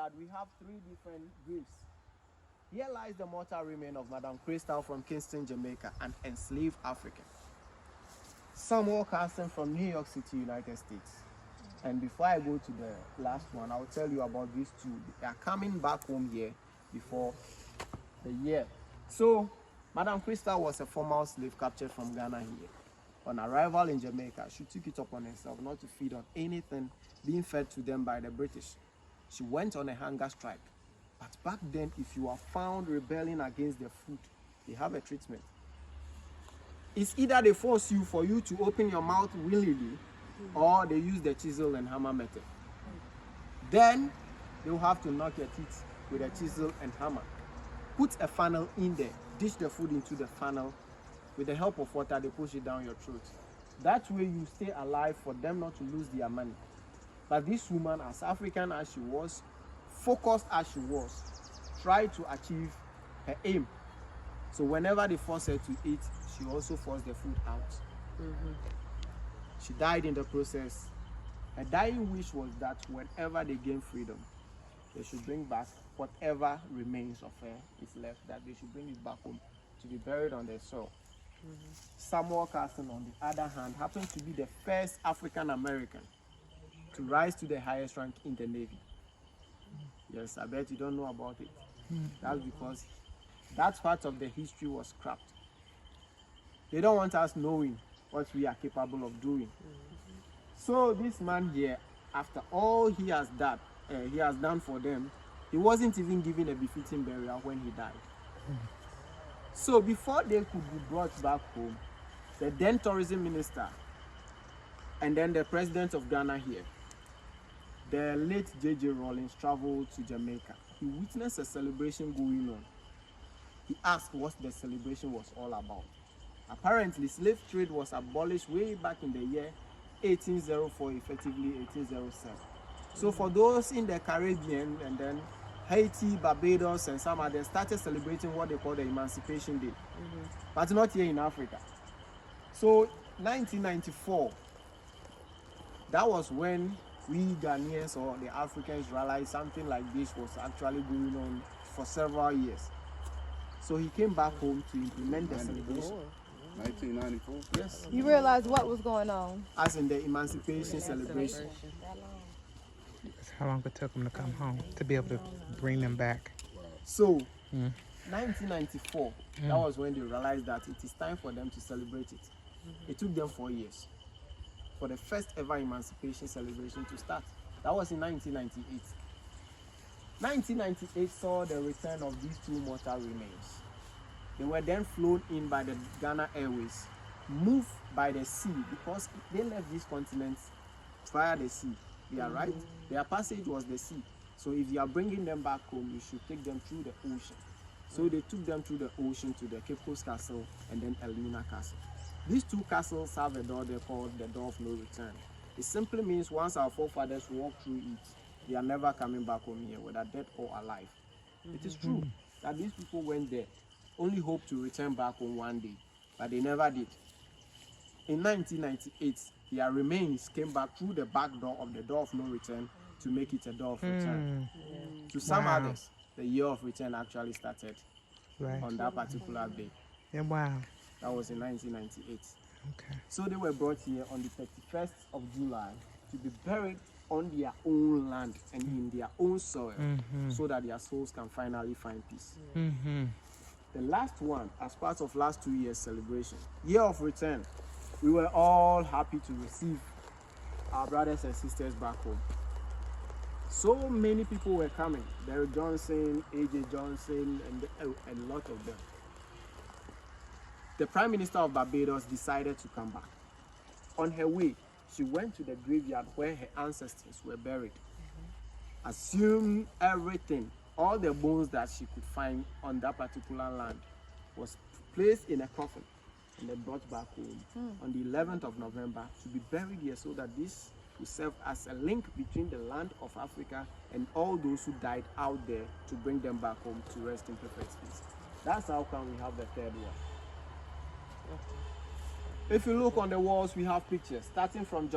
graveyard, we have 3 different graves. Here lies the mortal remain of Madame Crystal from Kingston, Jamaica, an enslaved African. Samuel Carson from New York City, United States. And before I go to the last one, I'll tell you about these 2. They are coming back home here before the year. So, Madame Crystal was a former slave captured from Ghana here. On arrival in Jamaica, she took it upon herself not to feed on anything being fed to them by the British. She went on a hunger strike. But back then, if you are found rebelling against their food, they have a treatment. It's either they force you for you to open your mouth willingly, or they use the chisel and hammer method. Then they'll have to knock your teeth with a chisel and hammer. Put a funnel in there, dish the food into the funnel. With the help of water, they push it down your throat. That way you stay alive for them not to lose their money. But this woman, as African as she was, focused as she was, tried to achieve her aim. So whenever they forced her to eat, she also forced the food out. She died in the process. Her dying wish was that whenever they gain freedom, they should bring back whatever remains of her is left, that they should bring it back home to be buried on their soil. Samuel Carson, on the other hand, happened to be the first African American to rise to the highest rank in the Navy. Yes, I bet you don't know about it. That's because that part of the history was scrapped. They don't want us knowing what we are capable of doing. So this man here, after all he has done for them, he wasn't even given a befitting burial when he died. So before they could be brought back home, the then tourism minister and then the president of Ghana here, the late J.J. Rawlings, traveled to Jamaica. He witnessed a celebration going on. He asked what the celebration was all about. Apparently, slave trade was abolished way back in the year 1804, effectively 1807. So for those in the Caribbean and then Haiti, Barbados, and some others started celebrating what they call the Emancipation Day, but not here in Africa. So 1994, that was when we Ghanaians or the Africans realized something like this was actually going on for several years. So he came back home to implement the celebration. 1994? Yes. You realized what was going on? As in the Emancipation celebration. How long it took them to come home to be able to bring them back? So, 1994, that was when they realized that it is time for them to celebrate it. It took them 4 years for the first ever emancipation celebration to start. That was in 1998. 1998 saw the return of these 2 mortal remains. They were then flown in by the Ghana Airways, moved by the sea because they left these continents via the sea. They are right. Their passage was the sea. So if you are bringing them back home, you should take them through the ocean. So they took them through the ocean to the Cape Coast Castle and then Elmina Castle. These 2 castles have a door they call the door of no return. It simply means once our forefathers walk through it, they are never coming back home here, whether dead or alive. It is true that these people went there, only hoped to return back home one day, but they never did. In 1998, their remains came back through the back door of the door of no return to make it a door of return. To some others, the year of return actually started on that particular day. Yeah, wow. That was in 1998. Okay. So they were brought here on the 31st of July to be buried on their own land and in their own soil, so that their souls can finally find peace. The last one, as part of last 2 years celebration, year of return, we were all happy to receive our brothers and sisters back home. So many people were coming. Derek Johnson, AJ Johnson, and a lot of them. The Prime Minister of Barbados decided to come back. On her way, she went to the graveyard where her ancestors were buried. Assumed everything, all the bones that she could find on that particular land was placed in a coffin and then brought back home on the 11th of November to be buried here, so that this will serve as a link between the land of Africa and all those who died out there, to bring them back home to rest in perfect peace. That's how come we have the third one. If you look on the walls, we have pictures starting from